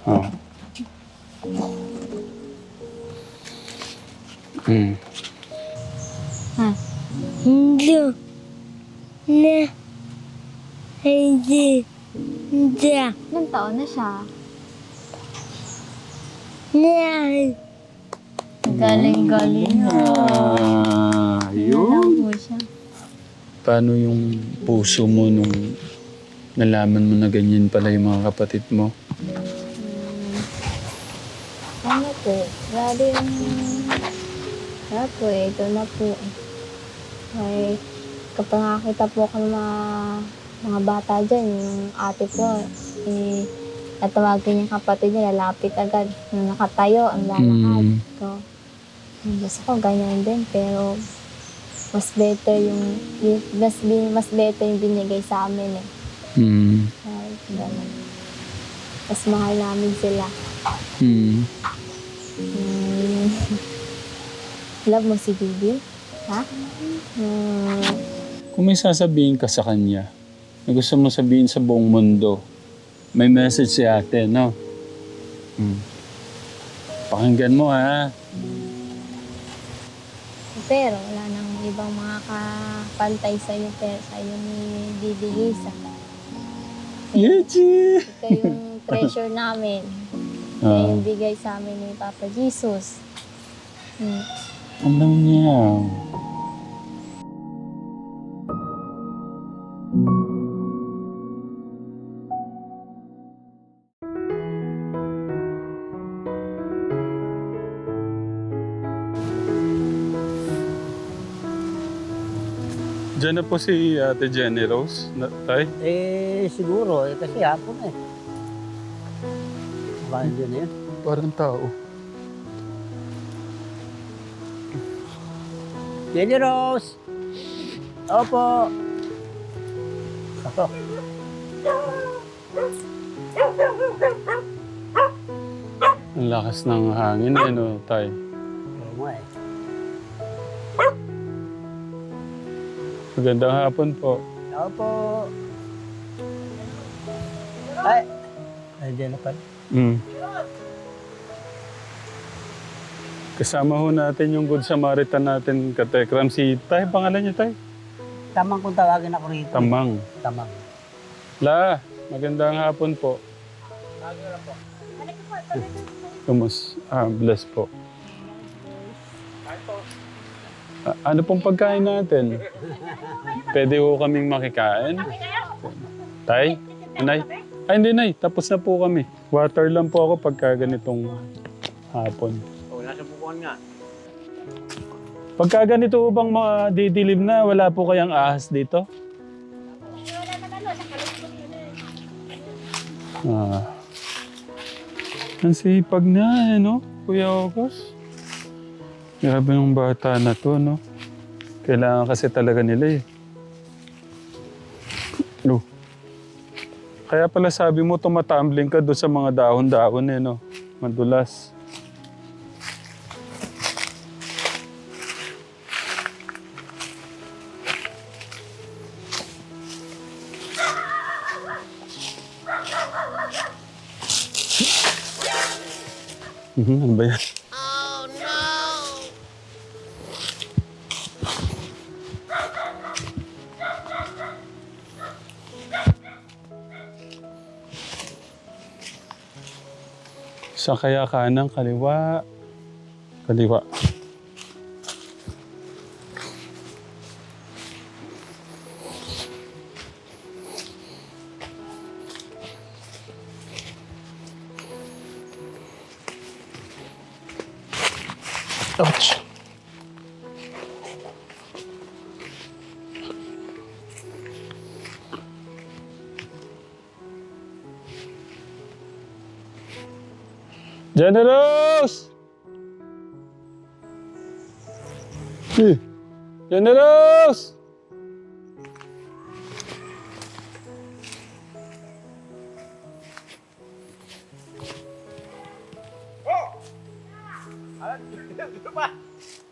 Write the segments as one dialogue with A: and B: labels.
A: Oh. Hmm.
B: Ha? Hindi. Na. Hindi. Hindi.
C: Ilang taon na siya?
B: Na.
C: Galing-galing na.
A: Yun.
C: po siya.
A: Paano yung puso mo nung nalaman mo na ganyan pala yung mga kapatid mo?
C: Ano po? Grabe yung... Wala po eh. Ito na po. May kapag nakakita po ako ng mga bata dyan, yung ate po, eh, natawagin yung kapatid niya, lalapit agad. Nung nakatayo, ang lalakad. So, gusto ko ganyan din, pero mas better mas better yung binigay sa amin eh. Ay, ganun. Mas mahal namin sila. Love mo si Bibi? Ha?
A: Kung may sasabihin ka sa kanya, na gusto mo sabihin sa buong mundo, may message si ate, no? Pakinggan mo, ha?
C: Pero wala nang ibang mga kapantay sa'yo, pero sa'yo ni Didi Lisa.
A: Yechi!
C: Ikaw yung treasure namin. Ikaw yung bigay sa amin ni Papa Jesus.
A: Alam niya. Diyan na po si Ate Jenny Rose, tay.
D: Siguro, kasi hapon eh. Bakit yun eh?
A: Parang tao.
D: Jenny Rose! Opo! Ako.
A: Ang lakas ng hangin, no, tay?
D: Oo nga eh.
A: Magandang hapon po.
D: Opo! Ay! Ay, dyan na pala.
A: Kasama ho natin yung Good Samaritan natin, Katekram. Si Tay, pangalan niya, Tay?
D: Tamang kung tawagin ako rito.
A: Tamang.
D: Tamang.
A: La, magandang hapon po. Bless po. Ano pong pagkain natin? Pwede ho kaming makikain? Tay? Nay? Ay, hindi, Nay. Tapos na po kami. Water lang po ako pagka ganitong hapon.
D: Nasa bukuan nga.
A: Pagka ganito bang mga didilim na, wala po kayang ahas dito? Ang sipag na, no? Kuya August. Grabe ng bata na to, no? Kailangan kasi talaga nila eh. No. Kaya pala sabi mo, tumatumbling ka doon sa mga dahon-dahon eh, no? Madulas. Ano ba yan? Oh, no! Sa kaya kanan, kaliwa. Kaliwa. Ouch. Generous! Generous!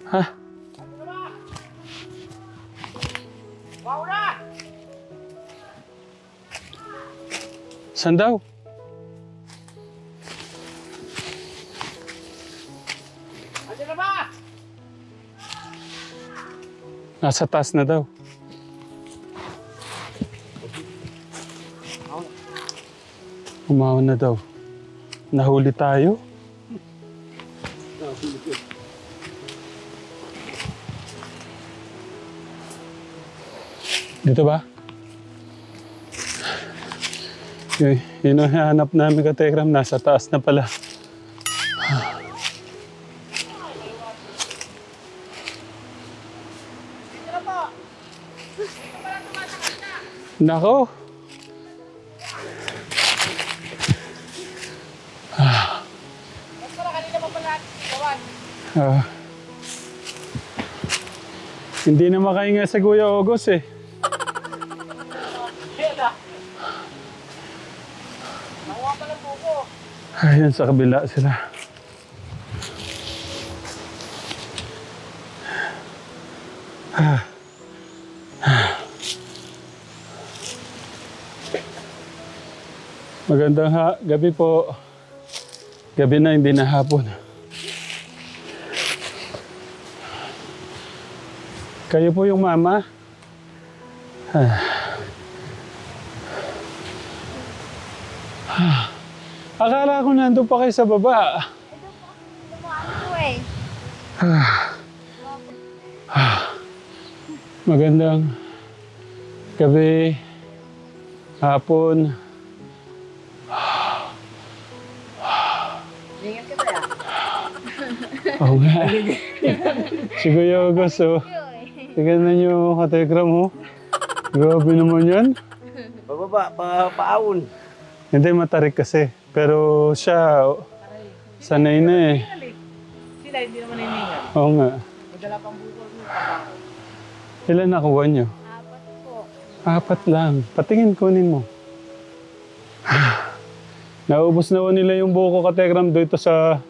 A: Ha? Saan daw? Nasa taas na daw. Umahon na daw. Nahuli tayo. Dito ba? Yun ang hanap namin ka Tekram. Nasa taas na pala. Nako. Ah. Hindi na makahinga sa Kuya August eh. Ayan, sa kabila sila. Magandang gabi po. Gabi na, hindi na hapon. Kayo po yung mama? Akala ko nandun pa kayo sa baba. Magandang gabi, hapon. Oo nga. Si Kuya August, oh. Tignan niyo ka-Tekram, oh. Grabe naman yan.
D: Bababa, paawon.
A: Hindi, matarik kasi. Pero siya, sanay na eh.
D: Sila, hindi naman hininga.
A: Oo nga.
D: Madala pang bukol mo.
A: Ilan nakuha niyo?
C: 4 po.
A: 4 lang. Patingin, kunin mo. Naubos na nila yung buko ka-Tekram dito sa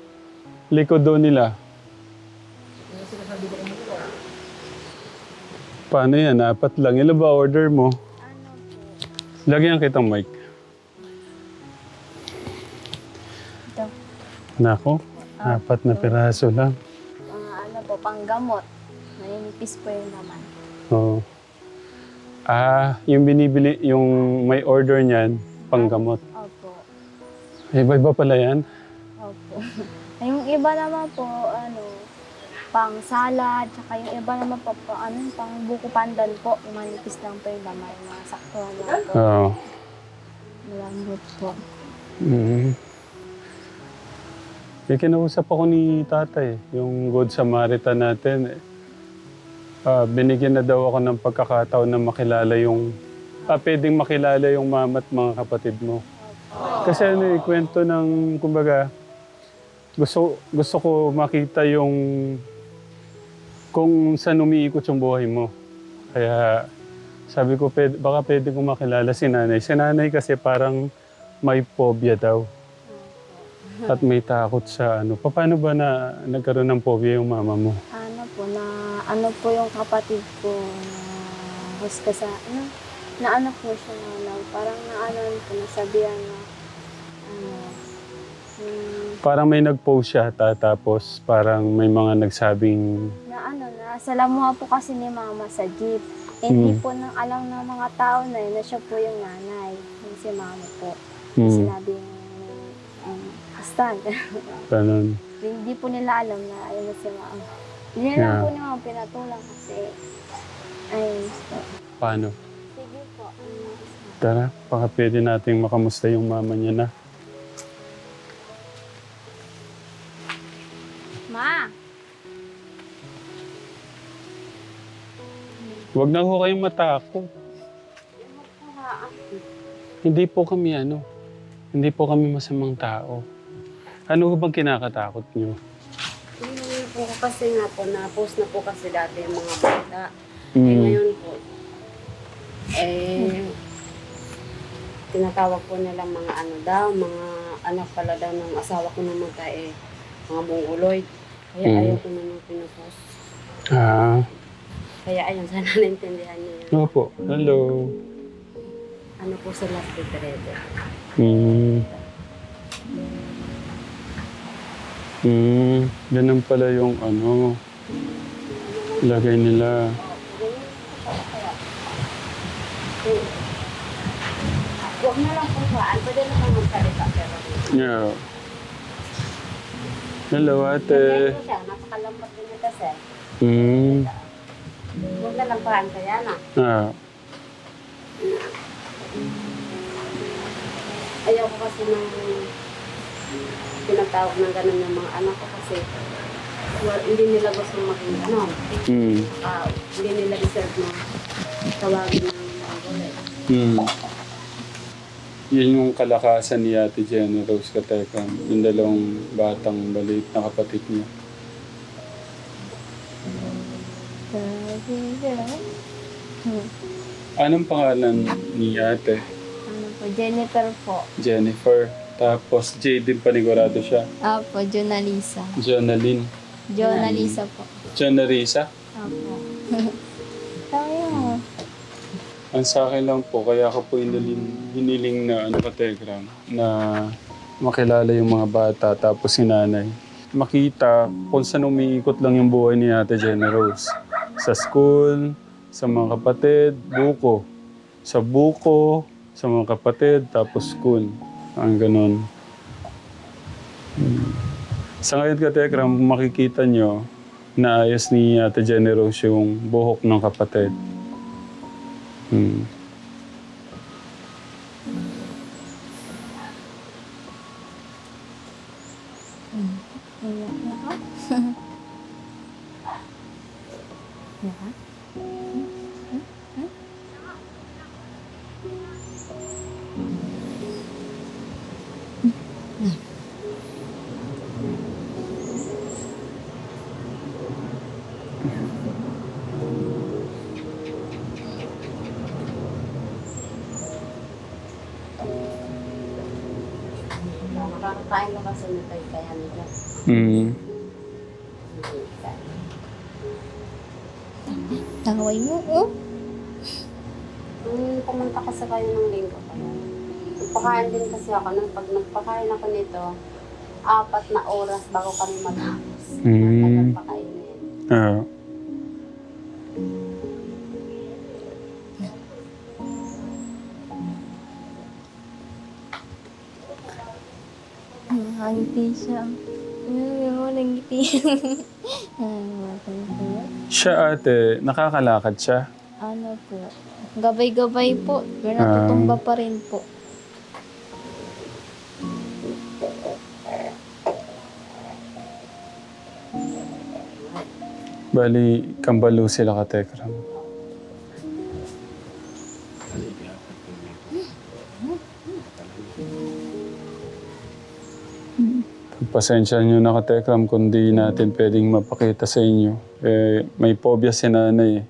A: likod doon nila. Paano yan? 4 lang. Ilan ba order mo? Lagyan kitang mic.
C: Ito.
A: Nako, 4 na piraso lang.
C: Ano po, panggamot. Naninipis po yung naman.
A: Oo. Yung binibili, yung may order niyan, panggamot.
C: Opo.
A: Iba-iba pala yan.
C: Opo. Yung iba naman po, pang salad, tsaka yung iba naman po, pang buko pandan po. Yung manipis lang po yung laman, mga saktuhan lang po.
A: Oo.
C: Malambot po.
A: Kinausap ako ni tatay, yung Good Samaritan natin. Binigyan na daw ako ng pagkakataon na makilala yung, pwedeng makilala yung mama at mga kapatid mo. Kasi kwento ng, kumbaga, gusto ko makita yung kung saan umiikot yung buhay mo. Kaya sabi ko, baka pwede kong makilala si nanay. Si nanay kasi parang may phobia daw. At may takot sa Paano ba nagkaroon ng phobia yung mama mo?
C: Ano po yung kapatid ko na huska sa, na po siya parang po, nasabihan na,
A: Parang may nag-post siya tapos parang may mga nagsabing...
C: Nasalamuha po kasi ni mama sa jeep. Hindi po nang alam ng mga tao na yun na siya po yung nanay. Yung si mama po. Sinabi Astan.
A: Ganun.
C: Hindi po nila alam na ayun na si mama. Hindi na lang po ni mama pinatulang kasi ayun po.
A: Paano?
C: Sige po.
A: Tara, baka pwede nating makamusta yung mama niya na.
C: Ma!
A: Huwag na ho kayong matakot. Hindi po kami hindi po kami masamang tao. Ano bang kinakatakot niyo?
E: Yung po kasi nga po, na-post na po kasi dati yung mga bata. Ngayon po, tinatawag po nila mga mga anak pala daw ng asawa ko namatay, mga mongoloid. Kaya ayaw ko na nung pinupost. Kaya ayun, sana naintindihan niyo yun.
A: Opo. Hello.
E: Ano po sa last retrede.
A: Ganun pala yung lagay nila.
E: Huwag na lang puhuan. Pwede naman magsalita pero
A: Yeah. Hello, ate.
E: ganyan ko siya. Napakalambot din ito, sir. Huwag na lang puhuan kaya na.
A: Ah.
E: Ayaw ko kasi nang pinatawag ng ganun yung mga anak ko kasi hindi nila gusto maging ganon. Hindi nila deserve na tawagin ng mga gulit.
A: Yan yung kalakasan ni Ate Jenny Rose Katekam. Yung dalawang batang maliit na kapatid niya. Anong pangalan ni ate?
C: Ano po, Jennifer po.
A: Jennifer. Tapos J din panigurado siya.
C: Apo, Jonalisa.
A: Jonalyn.
C: Jonalisa po.
A: Jonarisa.
C: Apo. Tayo.
A: Ang sa akin lang po, kaya ako po hiniling na Katekram, na makilala yung mga bata tapos si nanay. Makita kung saan umiikot lang yung buhay ni Ate Jenny Rose. Sa school, sa mga kapatid, buko. Sa buko, sa mga kapatid, tapos school. Ang ganun. Sa ngayon Katekram, makikita nyo na ayos ni Ate Jenny Rose yung buhok ng kapatid.
E: Nakakain na kasi nito kaya nila.
C: Taway mo, oh.
E: Pumunta ka sa kayo ng linggo pa yan. Nagpakain din kasi ako. Pag nagpakain ako nito, 4 na oras bago kami matapos. Matagal pakainin.
C: Nakangiti siya. Nangiti.
A: Siya ate, nakakalakad siya.
C: Ano po? Gabay-gabay po. Pero natutumba pa rin po.
A: Bali, kambalo sila Katekram. Pasensya nyo na Katekram kung di natin pwedeng mapakita sa inyo. May phobia si nanay.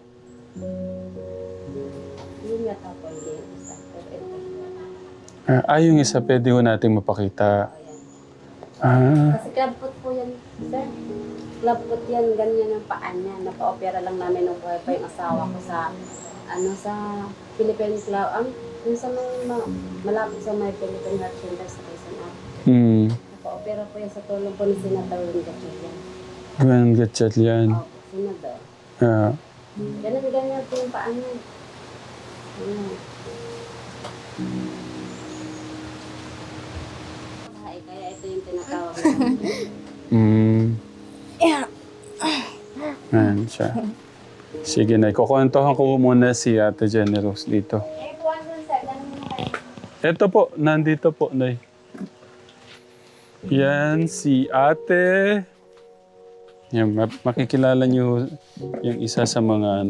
E: Yun nga tapos yung isa.
A: Yung isa pwede ko natin mapakita.
E: Kasi clubfoot po yan, sir. Clubfoot yan, ganyan ang paan niya. Napa-opera lang namin nung buhay pa yung asawa ko sa Philippine Club. Yung sa malapit sa may Philippine Heart Center sa Quezon Ate. Napa-opera po yan sa tulong po ni Senator Gatchalian.
A: Gatchalian.
E: Opo, Senador. Ganyan po yung paan niya. Kaya ito yung tinatawag na.
A: Ayan siya. Sige na, kukwentohan ko muna si Ate Jenny Rose dito. Ito po, nandito po, Nay. Yan, si Ate. Yan, makikilala niyo yung isa sa mga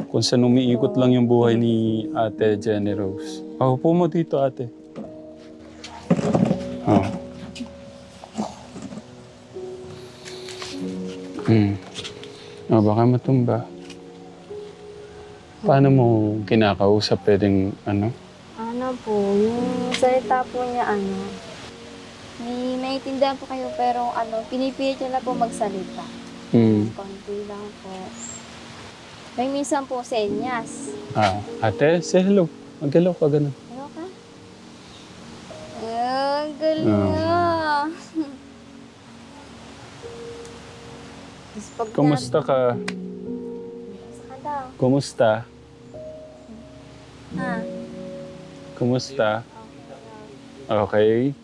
A: kung saan umiikot lang yung buhay ni Ate Jenny Rose. Upo mo dito, Ate. Baka matumba. Paano mo kinakausap? Pwedeng
C: Ano po, yung salita po niya may naiintindihan po kayo pero pinipilit niya na po magsalita. Konti lang po. May minsan po senyas.
A: Ate, say hello. Mag-hello ka ganun.
C: Ano ka? Ang galing
A: Kumusta ka?
C: Saka daw.
A: Kumusta? Kumusta? Okay.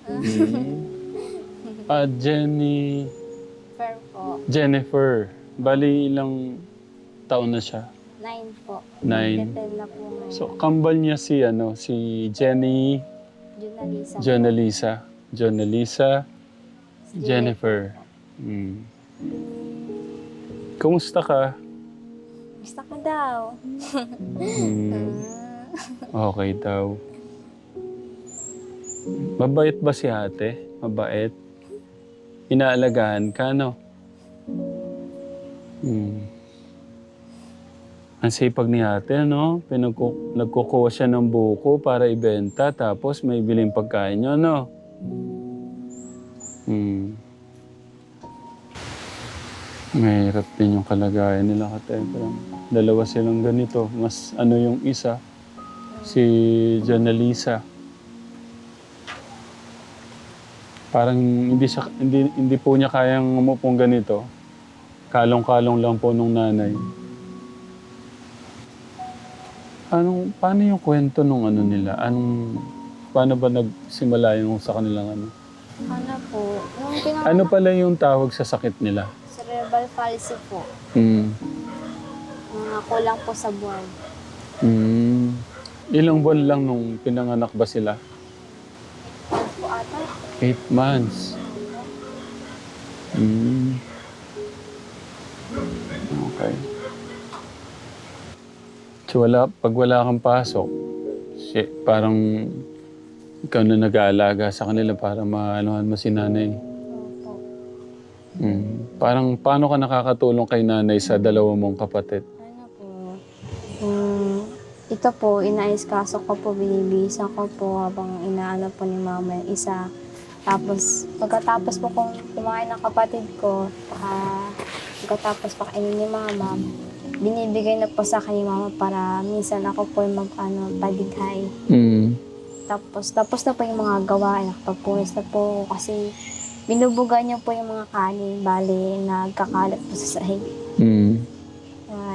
A: Jenny...
C: Fair po.
A: Jennifer. Bali, ilang taon na siya?
C: 9 po.
A: 9.
C: 10 na po ngayon.
A: So, kambal niya si, si Jenny...
C: Junalisa.
A: Jonalisa. Jonalisa. Jennifer. Kumusta ka?
C: Gusto ka daw.
A: Okay daw. Mabait ba si ate? Mabait? Inaalagaan ka, no? Ang sipag ni ate, no? Nagkukuha siya ng buko para ibenta, tapos may biling pagkain niyo, no? Mahirap din yung kalagayan nila, katekram. Dalawa silang ganito. Mas yung isa, si Jonalisa. Parang hindi po niya kayang umupong ganito. Kalong-kalong lang po nung nanay. Paano yung kwento nung nila? Paano ba nagsimula yung sa kanilang
C: Ano po? Nung
A: Ano pala yung tawag sa sakit nila?
C: cerebral palsy po. Mga kulang po sa buwan.
A: Ilang buwan lang nung pinanganak ba sila?
C: Ano po ata?
A: 8 months. Okay. So pag wala kang pasok, parang ikaw na nag-aalaga sa kanila para maanohan mo si nanay.
C: Opo.
A: Parang paano ka nakakatulong kay nanay sa dalawa mong kapatid?
C: Ano po? Ito po, inaaskaso ko po, binibisan ko po habang inaano po ni mama yung isa. Tapos, pagkatapos po kung kumain ng kapatid ko, pagkatapos pakainin ni mama, binibigay na po sa akin ni mama para minsan ako po yung padighay. Tapos na po yung mga gawain, nakapagpunis na po kasi binubuga niya po yung mga kanin, bali nagkakalat po sa sahig.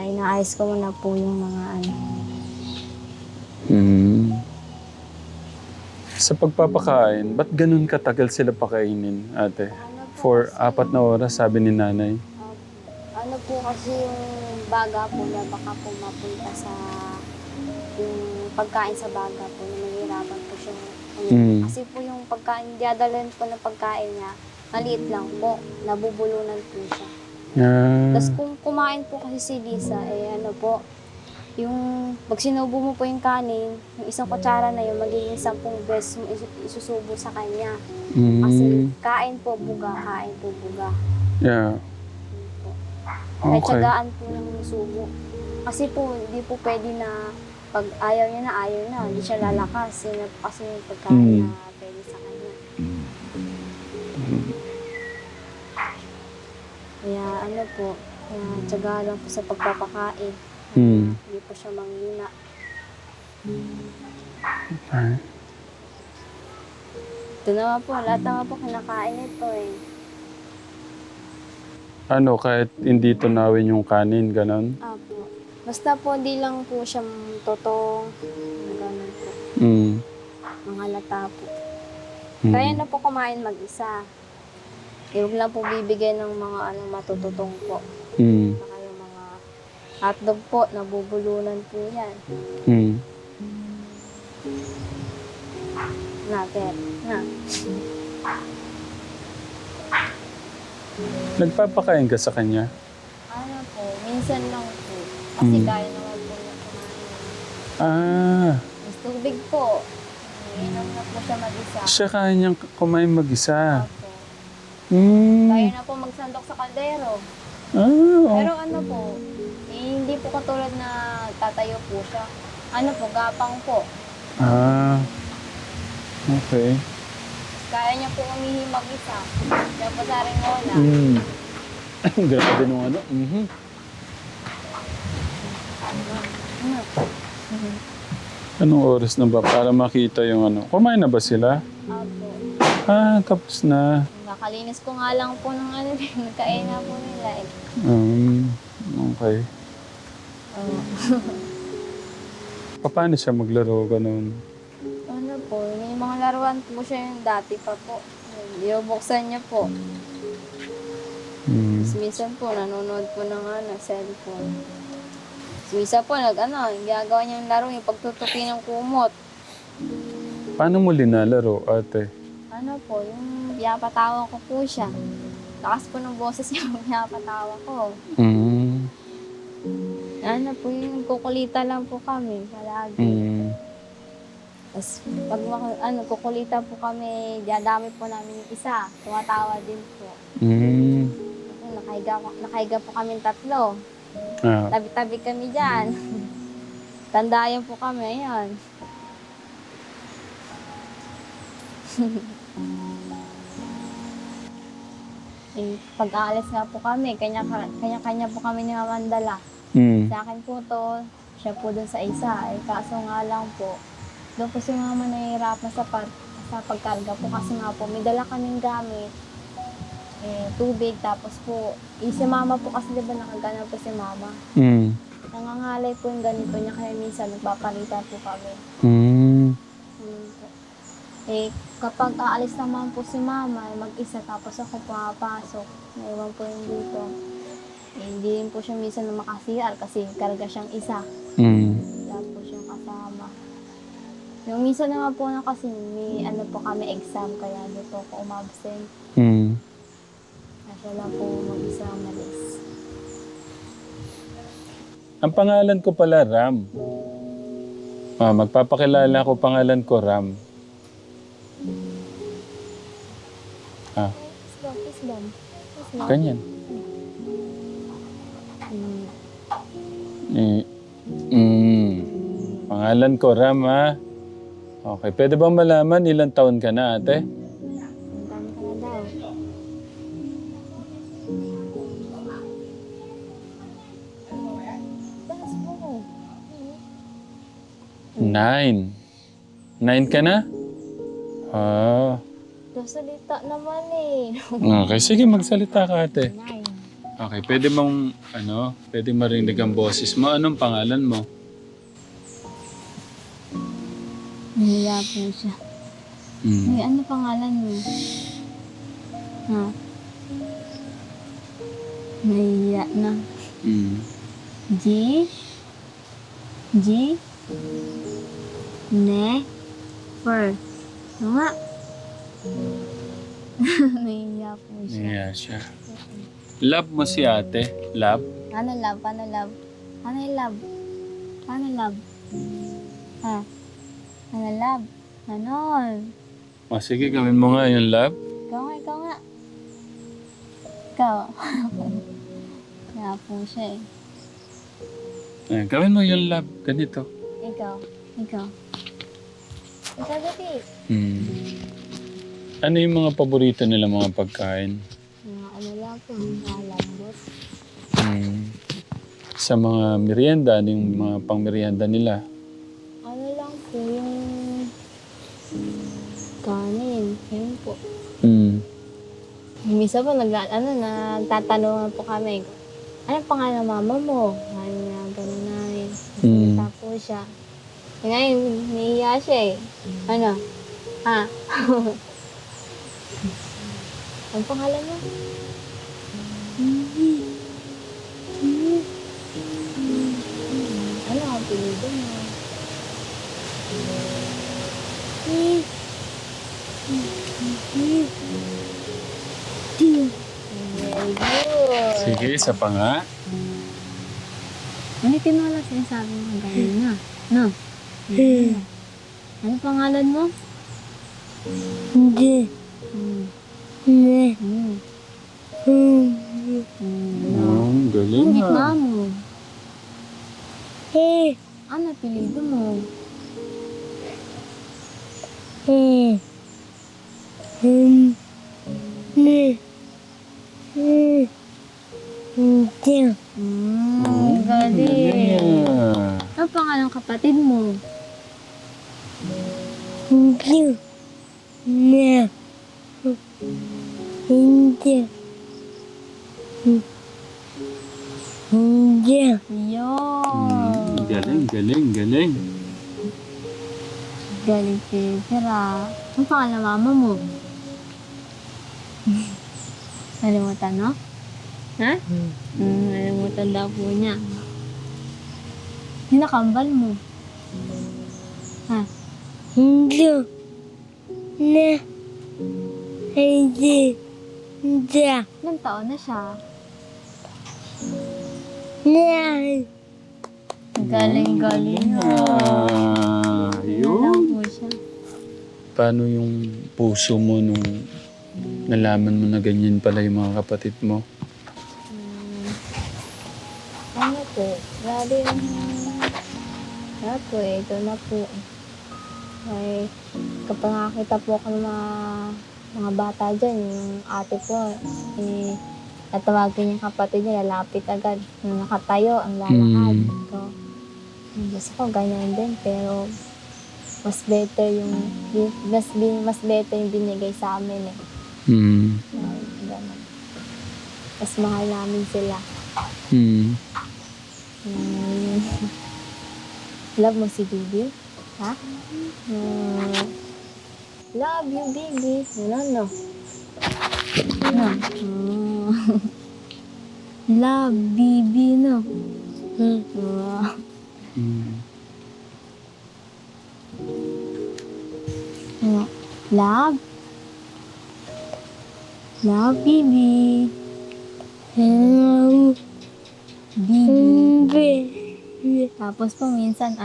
C: Inaayos ko muna po yung mga
A: Sa pagpapakain, ba't ganun katagal sila pakainin, ate? For 4 na oras, sabi ni nanay.
C: Ano po kasi yung baga po na baka po mapunta sa yung pagkain sa baga po na mahirapan po siya. Kasi po yung pagkain, diadalan po ng pagkain niya, maliit lang po, nabubulunan po siya. Tapos kung kumain po kasi si Lisa, ano po, yung pag sinubo mo po yung kanin, yung isang kutsara na yun, magiging 10 beses mo isusubo sa kanya. Kasi kain po buga.
A: Yeah.
C: Kaya
A: Okay.
C: tiyagaan po ng subo. Kasi po, hindi po pwede na pag ayaw niya, hindi siya lalakas. Yun na po kasi yung pagkain na pwede sa kanya. Kaya ano po, tiyagaan lang po sa pagpapakain. Hindi po siya manghina.
A: Okay.
C: Ito naman po, lahat naman po kinakain ito
A: Kahit hindi tunawin yung kanin, ganon?
C: Apo. Basta po, di lang po siya totong. Ganun po. Mga lata po. Kaya na po kumain mag-isa. Huwag lang po bibigyan ng mga matututong po. Saka yung mga hotdog po, nabubulunan po yan. Natin.
A: Nagpapakain ka sa kanya?
C: Ano po, minsan lang po. Kasi kaya naman po niya kumain. Mas tubig po. Iinom na po siya mag-isa.
A: Siya kaya niyang kumain mag-isa.
C: Opo.
A: Mm.
C: Kaya na po magsandok sa kaldero. Pero ano po, hindi po katulad na tatayo po siya. Ano po, gapang po.
A: Okay.
C: Kaya niya po umihi mag-isa. Kaya po sa rin wala.
A: Grabe nung Anong oras na ba para makita yung Kumain na ba sila?
C: Opo.
A: Tapos na.
C: Nakalinis ko nga lang po ng nagkain na po nila
A: Okay. Paano siya maglaro ganun?
C: po, may mga laruan po siya yung dati pa po. Binubuksan niya po.
A: Mm.
C: Tapos minsan po, nanonood po ng cellphone. Tapos minsan po, ginagawa niya yung laro, yung pagtutupi ng kumot.
A: Paano mo linalaro, ate?
C: Ano po, yung pinapatawa ko po siya. Lakas po ng boses niya, pinapatawa ko.
A: Mm.
C: Ano po, yung kukulita lang po kami, palagi.
A: Mm.
C: Tapos pag kukulita po kami, dadami po namin yung isa. Tumatawa din po.
A: Mm.
C: Nakahiga po kami tatlo.
A: Ah.
C: Tabi-tabi kami dyan. Tandayan po kami, ayan. Pag aalis nga po kami, kanya-kanya po kami ni Mamandala.
A: Mm.
C: Sa akin po to, siya po dun sa isa. Kaso nga lang po, doon po si Mama nahihirapan sa pagkarga po kasi nga po, may dala kaming gamit. Tubig, tapos po, si Mama po kasi diba nakagana po si Mama.
A: Mm.
C: Nangangalay po yung ganito niya, kaya minsan nagpapalitan po kami.
A: Mm.
C: Po. Kapag aalis naman po si Mama, mag-isa, tapos ako pumapasok, naiwan po yung dito. Hindi rin po siya minsan na makasiyar kasi karga siyang isa.
A: Mm.
C: Wala po siyang kasama. Yung minsan naman po na kasi may po kami exam, kaya doon po ako umabsent.
A: Mm.
C: Siya lang po mag-isa umalis.
A: Ang pangalan ko pala, Ram. Magpapakilala ko, pangalan ko, Ram.
C: Islam.
A: Ganyan. Pangalan ko, Ram, ha? Okay, pwede bang malaman ilang taon ka na, ate?
C: Ang dami ka na daw. Taas mo.
A: 9. 9 ka na?
C: Salita naman eh.
A: Okay, sige, magsalita ka, ate.
C: 9.
A: Okay, pwede mong, pwede marinig ang boses mo. Anong pangalan mo?
C: Nahiya po siya.
A: Mm.
C: Ano pangalan mo? Ha? Nahiya na.
A: Mm.
C: G? Ne? Fer? Ano nga? Nahiya po siya.
A: Yeah, siya. Love mo si ate? Love?
C: Ano love? Paano love? Ano yung love? Paano love? Ha? Ano love? Ano?
A: O sige, gawin mo nga yung love.
C: Ikaw nga. Ikaw. Kaya po siya eh.
A: Gawin mo yung love. Ganito.
C: Ikaw. Ikaw dati.
A: Mm. Ano yung mga paborito nila mga pagkain?
C: Ano lang po, malambot.
A: Mm. Sa mga merienda, ano yung mga pang-merienda nila?
C: Ano lang po, yung kanin. Yun po.
A: Mm.
C: Minsan po, nagtatanungan po kami. Ano pangalan ng mama mo? Ano na, gano'n namin.
A: Mm.
C: Tapos siya. Ngayon, nahiya siya eh. Ano? Ha? Ang pangalan mo? Ano ang pilido mo? Very good.
A: Sige, isa pa nga.
C: Ulitin mo lang sinasabi mo ganyan na. No? Ano pangalan mo?
B: Hindi. Ne.
A: Galing
C: Ang
A: ha.
C: gitna mo.
B: Eh.
C: Ano pilido mo?
B: Ne. Hindi.
C: Galing. Ano pangalan ng kapatid mo?
B: Hindi. Ne. Hindi. Hindi.
C: Yun.
A: Galing, galing, galing.
C: Galing Peter ah. Ang pangalan mama mo? Nalimutan, no? Ha? Nalimutan daw po niya. Yung nakambal mo. Ha?
B: Hindi. Na. Hindi. Hindi.
C: Ilang taon na siya?
B: Na.
C: Galing-galing.
A: Yun.
C: Alam po siya.
A: Paano yung puso mo nung nalaman mo na ganyan pala yung mga kapatid mo?
C: Ano po? Grabe yung... Ano po eh, ito na po. Ay, kapag nakakita po ako ng mga bata dyan, yung ate po, eh, natawagin yung kapatid niya, lalapit agad. Nung nakatayo, ang lalakad. So, gusto ko ganyan din, pero mas better yung, mas better yung binigay sa amin eh. Ganun. Mas mahal namin sila. Love mo si Bibi? Ha? Love you, Bibi. Ano? Ano? Love, Bibi, no? Ano? Love? Love, Bibi.
B: Hello.
C: Bibi.
B: Hindi.
C: Tapos po minsan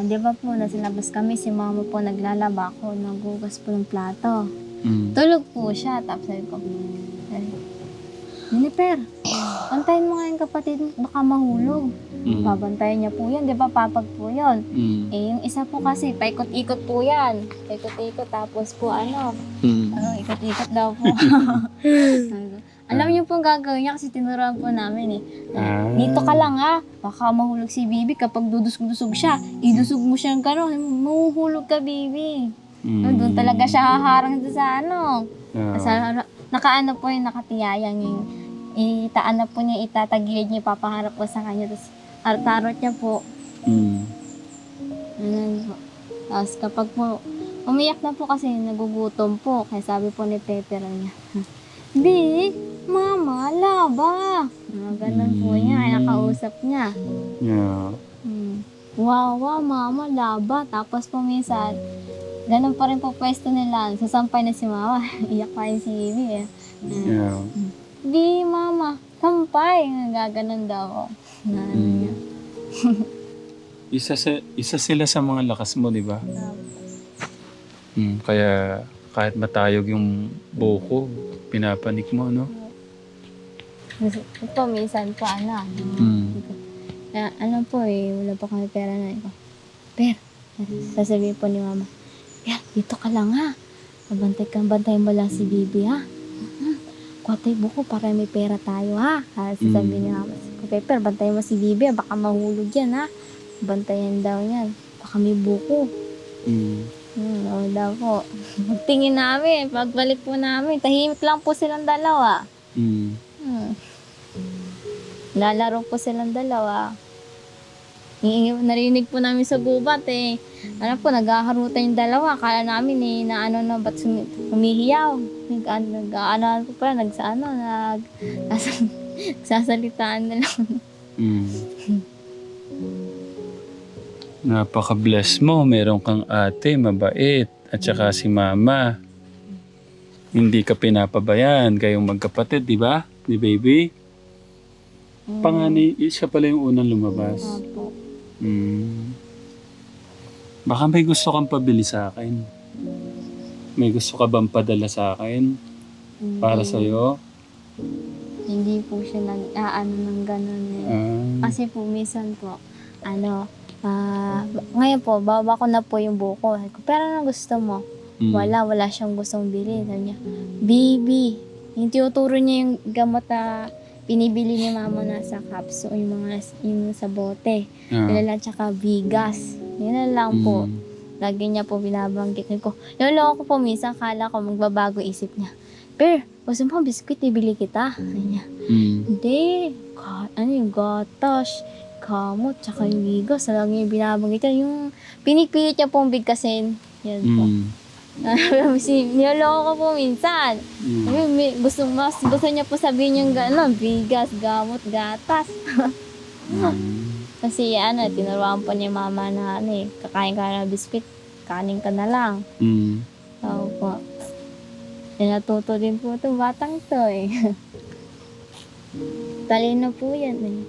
C: di ba po nasilabas kami, si mama po naglalaba ako, nagugas po ng plato. Tulog po siya, tapos sabi ko, Jennifer, bantayin mo nga yung kapatid mo, baka mahulog. Babantayan niya po yan, di ba papag po yun. Eh yung isa po kasi, paikot-ikot po yan. Paikot-ikot, tapos po ikot-ikot daw po. Alam niyo po ang gagawin niya kasi tinuruan po namin eh. Dito ka lang baka mahulog si Bibi kapag dudusog-dusog siya. Idusog mo siya ng gano'n, mahuhulog ka, Bibi. Doon talaga siya haharang sa nakaano po yung nakatiyayang yung itaan na po niya, itatagilid niya, ipapaharap po sa kanya. Tapos tarot niya po. Tapos kapag po, umiyak na po kasi nagugutom po. Kaya sabi po ni Pepper niya, Bi, Mama, laba. Ganun po niya, kaya nakausap niya.
A: Yeah.
C: Wow, Mama, laba. Tapos po minsan, ganun pa rin po pwesto nila. Sasampay na si Mama. Iyak pa rin si Bibi eh.
A: Yeah.
C: Di, Mama, sampay. Gaganon daw. Niya.
A: Isa sila sa mga lakas mo, di ba? Kaya kahit matayog yung buko, pinapanik mo, no?
C: Ito, minsan pa, Kaya, po wala pa kami pera na ito. Per, sasabihin po ni Mama, dito ka lang bantay mo lang si Bibi, kuha tayo buko para may pera tayo, sasabihin ni Mama, Per, bantay mo si Bibi, baka mahulog yan, bantayan daw yan, baka may buko. Oo daw po. Magtingin namin, pagbalik po namin, tahimik lang po silang dalawa. Lalaro po silang dalawa. Narinig po namin sa gubat naghaharutan yung dalawa. Akala namin ba't humihiyaw. Nag-ano po pala, nagsasalitaan na lang.
A: Napaka-bless mo. Meron kang ate, mabait. At saka si mama. Hindi ka pinapabayaan. Kayong magkapatid, di ba? Di baby? Panganay, siya pala yung unang lumabas.
C: Opo.
A: Baka may gusto kang pabili sa akin. May gusto ka bang padala sa akin? Para sa'yo?
C: Hindi po siya nag-aano ng gano'n Kasi po, minsan po, ngayon po, baba ko na po yung buko. Pero ano gusto mo? Wala siyang gustong bilhin. Sabi niya, Bibi, yung tinuturo niya yung gamot binibili ni Mama na sa capsule, yung sa bote. Yun lang, tsaka bigas. Yun na lang po. Lagi niya po binabanggit ko. Lolo ko po minsan, kala ko magbabago isip niya. Per, gusto mo biskuit, ibili kita. Sabi niya, hindi. Yung gatas. kamot, tsaka yung bigas. Lagi yung binabanggit niya. Yung pinipilit niya pong bigkasin. Yan po. Niloloko ko po minsan. Gusto niya po sabihin yung gano'n, bigas, gamot, gatas. Kasi tinuruan po niya yung mama na kakain ka na biscuit, kanin ka na lang. Opo. Natuto din po itong batang to eh. Talino po yan eh.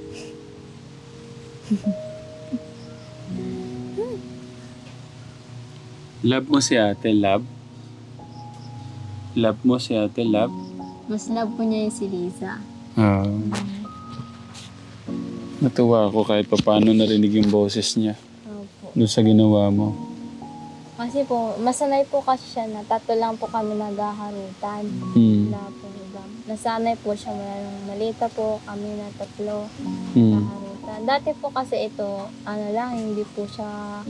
A: Love mo si ate, love? Love mo si ate, love?
C: Mas love po niya yung si Lisa.
A: Natuwa ako kahit pa paano narinig yung boses niya
C: Opo.
A: doon sa ginawa mo.
C: Kasi po, masanay po kasi siya na tatlo lang po kami naghaharutan. Wala po iba. Nasanay po siya malita po kami na tatlo naghaharutan. Dati po kasi ito, hindi po siya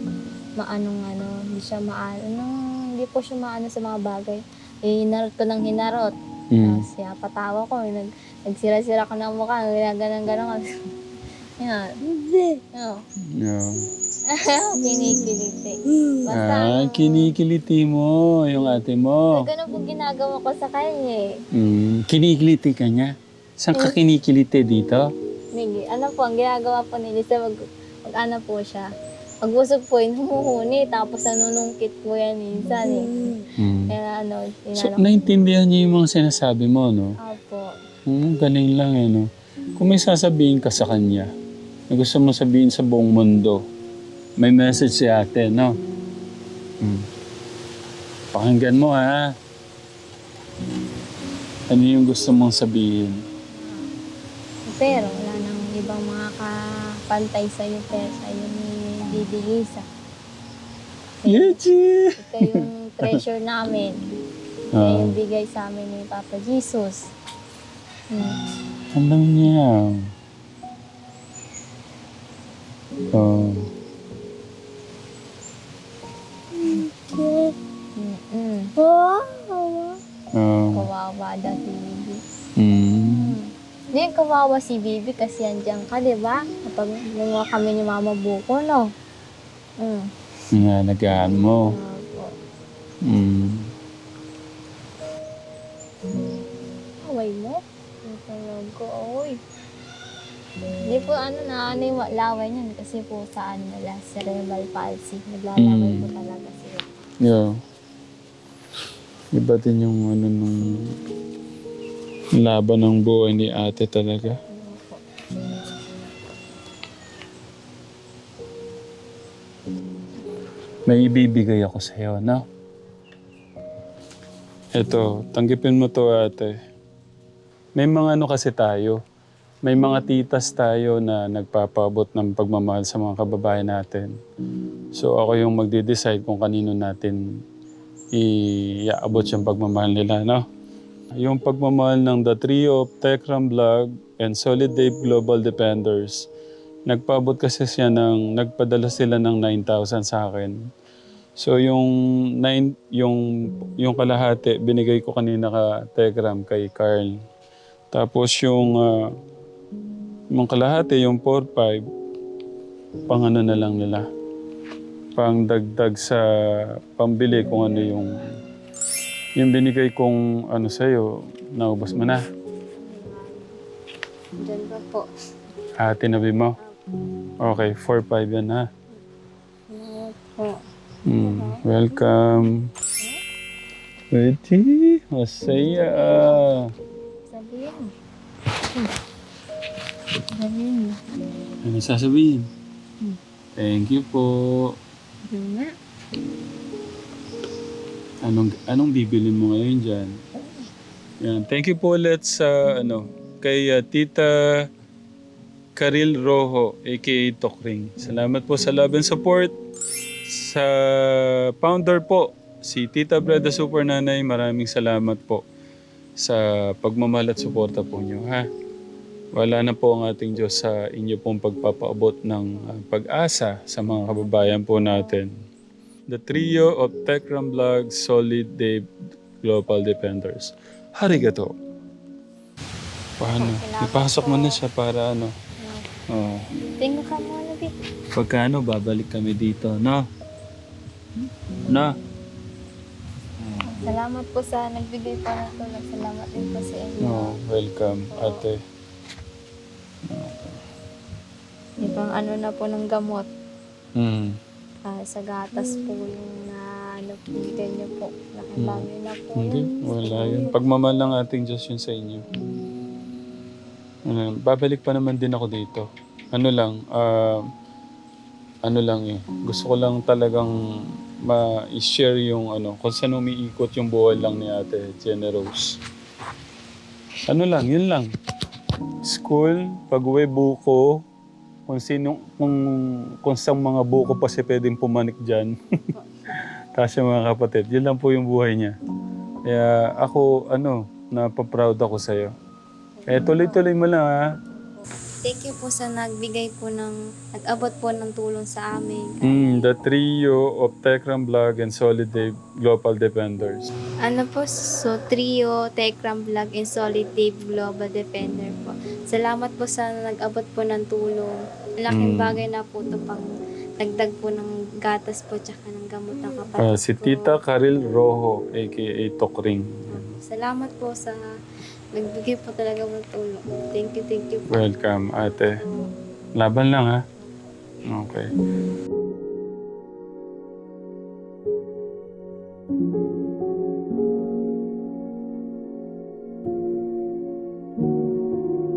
C: hindi po siya maano sa mga bagay. Hinarot ko ng hinarot. Tapos patawa ko, nagsira-sira ko ng mukha, gano'n. Yan. Kinikiliti. Basta,
A: Kinikiliti mo yung ate mo.
C: gano'n po ginagawa ko sa kanya eh.
A: Kinikiliti ka niya? Saan ka kinikiliti dito?
C: Ang ginagawa po ni Lisa, po siya. Pag-usog po yun, humuhuni, tapos nanunungkit po yan minsan eh. Kaya
A: So, naintindihan niya yung mga sinasabi mo, no?
C: Opo.
A: Galing lang eh, no? Kung may sasabihin ka sa kanya, na gusto mo sabihin sa buong mundo, may message si ate, no? Pakinggan mo, ha? Ano yung gusto mong sabihin?
C: Pero wala nang ibang mga kapantay sa'yo, pero sa'yo ni Didi Lisa.
A: Yeji!
C: Ito yung treasure namin. Ito yung bigay sa amin ni Papa Jesus.
A: Alam niya.
C: Kawawa daw si Bibi. Hindi kawawa si Bibi kasi andyan ka, di ba? Kapag nanguha kami ni Mama Buko, no?
A: Nga, nagaan mo.
C: Opo. Away mo? Natalog ko, oy. Hindi po yung laway niyan kasi po sa nila, cerebral palsy. Naglalaway po talaga sila.
A: Yeah. Iba din yung nung laban ng buhay ni ate talaga. May ibibigay ako sa'yo, no? Ito, tanggipin mo to ate. May mga kasi tayo. May mga titas tayo na nagpapabot ng pagmamahal sa mga kababayan natin. So ako yung magde-decide kung kanino natin iaabot yung pagmamahal nila, no? Yung pagmamahal ng The Trio of Tekram Vlog and Solid Dave Global Defenders, nagpadala sila ng 9,000 sa akin. So yung kalahati, binigay ko kanina Tekram kay Carl. Tapos yung kalahati, yung 4-5, pang na lang nila. Pang dagdag sa pambili kung ano yung binigay kong sa'yo, naubos mo na.
C: Diyan ba po?
A: Tinabi mo? Okay, 4-5 yan ha.
C: Opo.
A: Welcome. Pwede, masaya.
C: Sabihin. Sabihin.
A: Ano sasabihin? Thank you po.
C: Yun nga.
A: Anong bibilin mo ngayon dyan? Yan. Thank you po ulit sa kay Tita Karil Rojo, aka Tokring. Salamat po sa love and support. Sa founder po, si Tita Breda Super Nanay, maraming salamat po sa pagmamahal at suporta po nyo, ha? Wala na po ang ating Diyos sa inyo pong pagpapaabot ng pag-asa sa mga kababayan po natin. The Trio of Tekram Vlog, Solid Dave Global Defenders. Harigato. Paano? Ipasok mo na siya para Oh.
C: Tingnan ka muna, Bi.
A: Pagkano, babalik kami dito, no? No?
C: Salamat po sa nagbigay po ng tulong. Salamat din po sa inyo.
A: No, welcome, ate.
C: Ibang ano na po ng gamot.
A: Hmm.
C: Sa gatas po yung na ano po, bigay niyo po. Laking bagay na po.
A: Hindi,
C: yun.
A: wala yun. Pagmamahal ng ating Diyos yun sa inyo. Babalik pa naman din ako dito. Ano lang eh. Gusto ko lang talagang ma-share yung kung saan umiikot yung buhay lang ni Ate Jenna Rose. Yun lang. School, pag-uwi buko, kung saan mga buko pa siya pwedeng pumanik dyan. Tapos yung mga kapatid, yun lang po yung buhay niya. Kaya ako, napaproud ako sa'yo. Tuloy-tuloy mo lang ha.
C: Thank you po sa nag-abot po ng tulong sa amin.
A: The trio of Tekram Vlog and Solid Dave Global Defenders.
C: So trio, Tekram Vlog, and Solid Dave Global Defender po. Salamat po sa nag-abot po ng tulong. Laking bagay na po ito pang dagdag po ng gatas po tsaka ng gamot ng kapatid
A: Si
C: ko.
A: Tita Karil Rojo, a.k.a. Tokring.
C: Salamat po sa nagbigay po talaga ng tulong. Thank you po.
A: Welcome, ate. Laban lang ha. Okay.